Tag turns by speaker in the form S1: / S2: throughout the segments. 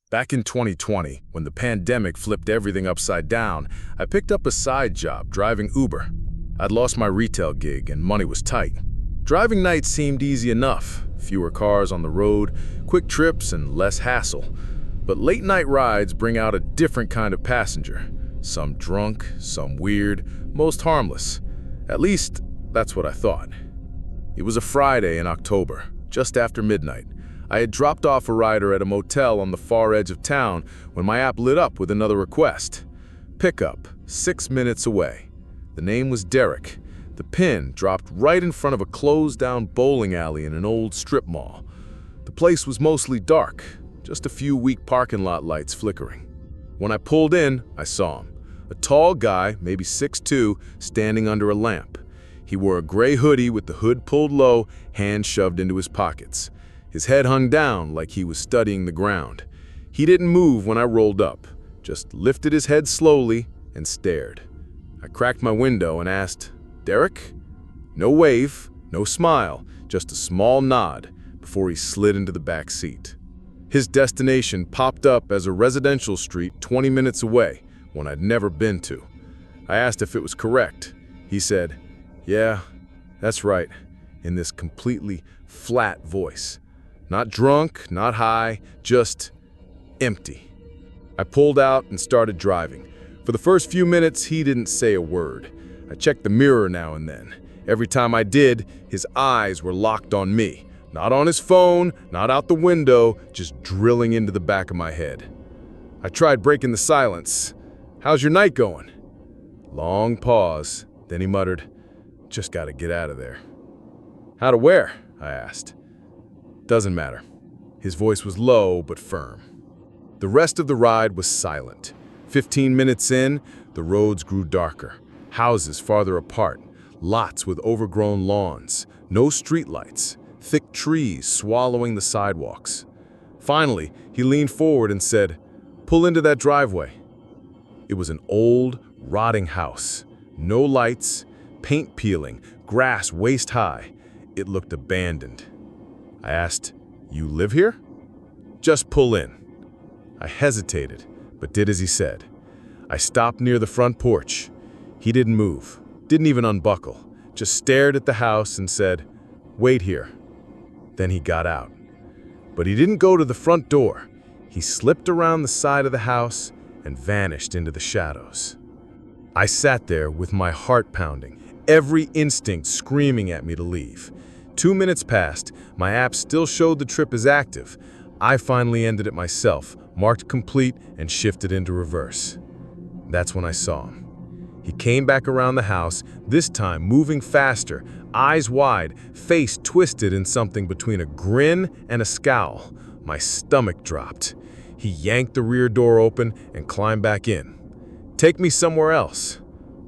S1: Back in 2020, when the pandemic flipped everything upside down, I picked up a side job driving Uber. I'd lost my retail gig and money was tight. Driving nights seemed easy enough, fewer cars on the road, quick trips and less hassle. But late night rides bring out a different kind of passenger. Some drunk, some weird, most harmless. At least, that's what I thought. It was a Friday in October, just after midnight. I had dropped off a rider at a motel on the far edge of town when my app lit up with another request. Pickup, 6 minutes away. The name was Derek. The pin dropped right in front of a closed-down bowling alley in an old strip mall. The place was mostly dark, just a few weak parking lot lights flickering. When I pulled in, I saw him. A tall guy, maybe 6'2", standing under a lamp. He wore a gray hoodie with the hood pulled low, hands shoved into his pockets. His head hung down like he was studying the ground. He didn't move when I rolled up, just lifted his head slowly and stared. I cracked my window and asked, "Derek?" No wave, no smile, just a small nod before he slid into the back seat. His destination popped up as a residential street 20 minutes away, one I'd never been to. I asked if it was correct. He said, "Yeah, that's right," in this completely flat voice. Not drunk, not high, just empty. I pulled out and started driving. For the first few minutes, he didn't say a word. I checked the mirror now and then. Every time I did, his eyes were locked on me. Not on his phone, not out the window, just drilling into the back of my head. I tried breaking the silence. "How's your night going?" Long pause, then he muttered, "Just gotta get out of there." "How to where?" I asked. "Doesn't matter." His voice was low but firm. The rest of the ride was silent. 15 minutes in, the roads grew darker. Houses farther apart, lots with overgrown lawns, no streetlights, thick trees swallowing the sidewalks. Finally, he leaned forward and said, "Pull into that driveway." It was an old, rotting house. No lights, paint peeling, grass waist high. It looked abandoned. I asked, "You live here?" "Just pull in." I hesitated, but did as he said. I stopped near the front porch. He didn't move, didn't even unbuckle, just stared at the house and said, "Wait here." Then he got out. But he didn't go to the front door. He slipped around the side of the house and vanished into the shadows. I sat there with my heart pounding, every instinct screaming at me to leave. 2 minutes passed, my app still showed the trip as active. I finally ended it myself, marked complete, and shifted into reverse. That's when I saw him. He came back around the house, this time moving faster, eyes wide, face twisted in something between a grin and a scowl. My stomach dropped. He yanked the rear door open and climbed back in. "Take me somewhere else."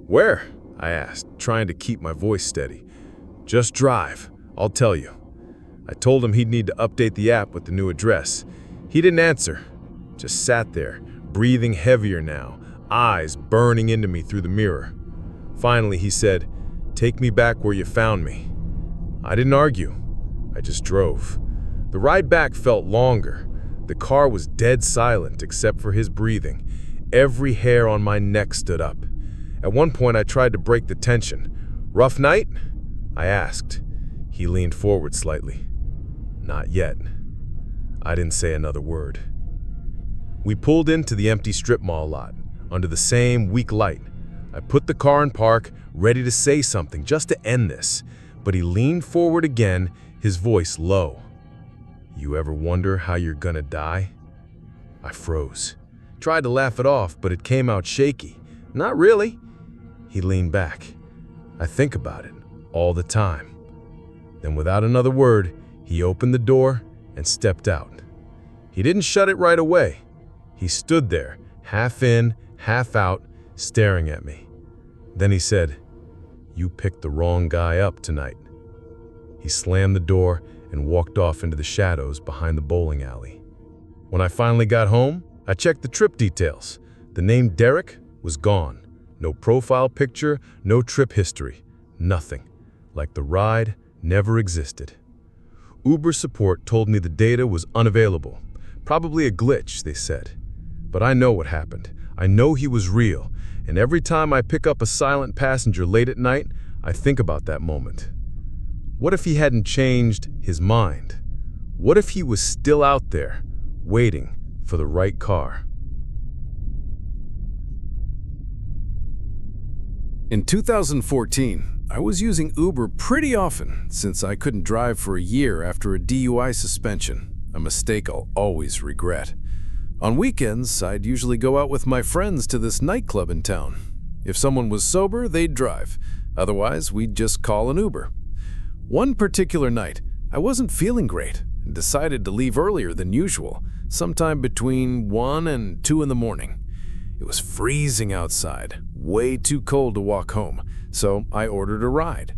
S1: "Where?" I asked, trying to keep my voice steady. "Just drive. I'll tell you." I told him he'd need to update the app with the new address. He didn't answer, just sat there, breathing heavier now, eyes burning into me through the mirror. Finally, he said, "Take me back where you found me." I didn't argue. I just drove. The ride back felt longer. The car was dead silent except for his breathing. Every hair on my neck stood up. At one point, I tried to break the tension. "Rough night?" I asked. He leaned forward slightly. "Not yet." I didn't say another word. We pulled into the empty strip mall lot, under the same weak light. I put the car in park, ready to say something, just to end this. But he leaned forward again, his voice low. "You ever wonder how you're gonna die?" I froze. Tried to laugh it off, but it came out shaky. "Not really." He leaned back. "I think about it, all the time." Then without another word, he opened the door and stepped out. He didn't shut it right away. He stood there, half in, half out, staring at me. Then he said, "You picked the wrong guy up tonight." He slammed the door and walked off into the shadows behind the bowling alley. When I finally got home, I checked the trip details. The name Derek was gone. No profile picture, no trip history, nothing. Like the ride never existed. Uber support told me the data was unavailable. Probably a glitch, they said. But I know what happened. I know he was real, and every time I pick up a silent passenger late at night, I think about that moment. What if he hadn't changed his mind? What if he was still out there, waiting for the right car?
S2: In 2014, I was using Uber pretty often since I couldn't drive for a year after a DUI suspension, a mistake I'll always regret. On weekends, I'd usually go out with my friends to this nightclub in town. If someone was sober, they'd drive. Otherwise, we'd just call an Uber. One particular night, I wasn't feeling great and decided to leave earlier than usual, sometime between 1 and 2 in the morning. It was freezing outside, way too cold to walk home, so I ordered a ride.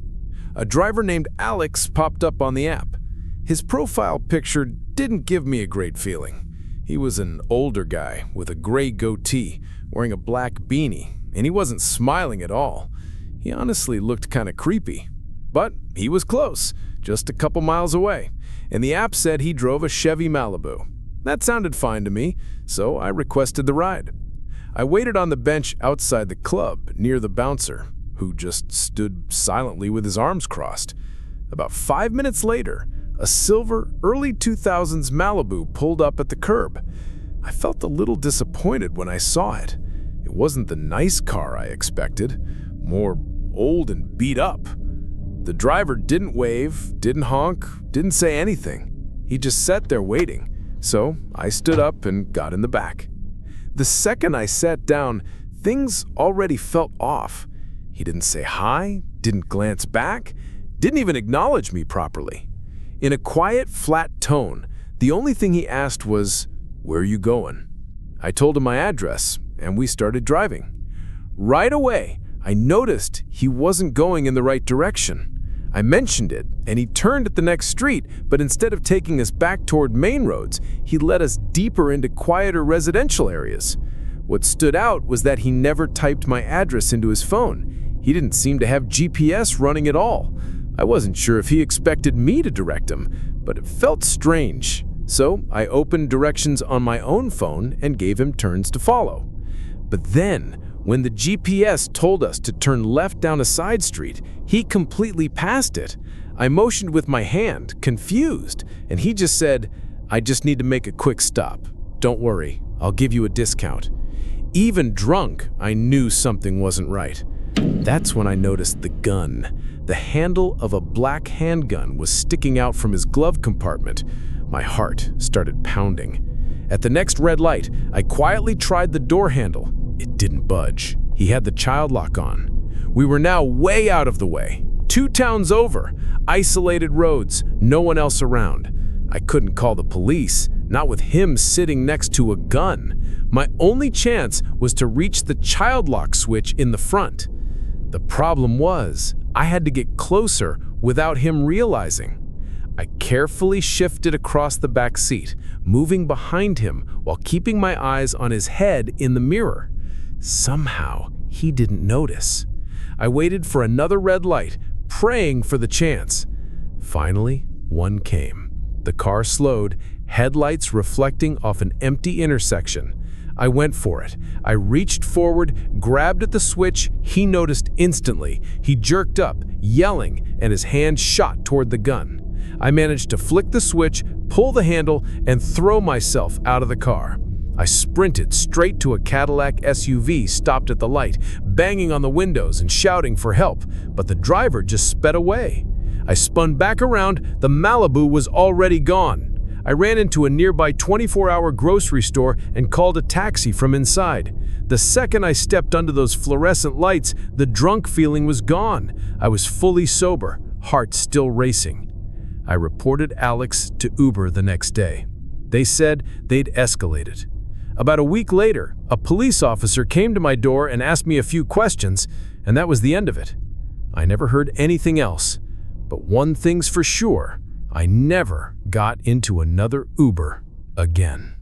S2: A driver named Alex popped up on the app. His profile picture didn't give me a great feeling. He was an older guy with a gray goatee, wearing a black beanie, and he wasn't smiling at all. He honestly looked kind of creepy. But he was close, just a couple miles away, and the app said he drove a Chevy Malibu. That sounded fine to me, so I requested the ride. I waited on the bench outside the club, near the bouncer, who just stood silently with his arms crossed. About 5 minutes later, a silver, early 2000s Malibu pulled up at the curb. I felt a little disappointed when I saw it. It wasn't the nice car I expected, more old and beat up. The driver didn't wave, didn't honk, didn't say anything. He just sat there waiting, so I stood up and got in the back. The second I sat down, things already felt off. He didn't say hi, didn't glance back, didn't even acknowledge me properly. In a quiet, flat tone, the only thing he asked was, "Where are you going?" I told him my address, and we started driving. Right away, I noticed he wasn't going in the right direction. I mentioned it, and he turned at the next street, but instead of taking us back toward main roads, he led us deeper into quieter residential areas. What stood out was that he never typed my address into his phone. He didn't seem to have GPS running at all. I wasn't sure if he expected me to direct him, but it felt strange. So I opened directions on my own phone and gave him turns to follow. But then, when the GPS told us to turn left down a side street, he completely passed it. I motioned with my hand, confused, and he just said, "I just need to make a quick stop. Don't worry, I'll give you a discount." Even drunk, I knew something wasn't right. That's when I noticed the gun. The handle of a black handgun was sticking out from his glove compartment. My heart started pounding. At the next red light, I quietly tried the door handle. It didn't budge. He had the child lock on. We were now way out of the way. 2 towns over, isolated roads, no one else around. I couldn't call the police, not with him sitting next to a gun. My only chance was to reach the child lock switch in the front. The problem was, I had to get closer without him realizing. I carefully shifted across the back seat, moving behind him while keeping my eyes on his head in the mirror. Somehow, he didn't notice. I waited for another red light, praying for the chance. Finally, one came. The car slowed, headlights reflecting off an empty intersection. I went for it. I reached forward, grabbed at the switch. He noticed instantly. He jerked up, yelling, and his hand shot toward the gun. I managed to flick the switch, pull the handle, and throw myself out of the car. I sprinted straight to a Cadillac SUV stopped at the light, banging on the windows and shouting for help, but the driver just sped away. I spun back around. The Malibu was already gone. I ran into a nearby 24-hour grocery store and called a taxi from inside. The second I stepped under those fluorescent lights, the drunk feeling was gone. I was fully sober, heart still racing. I reported Alex to Uber the next day. They said they'd escalated. About a week later, a police officer came to my door and asked me a few questions, and that was the end of it. I never heard anything else. But one thing's for sure, I never got into another Uber again.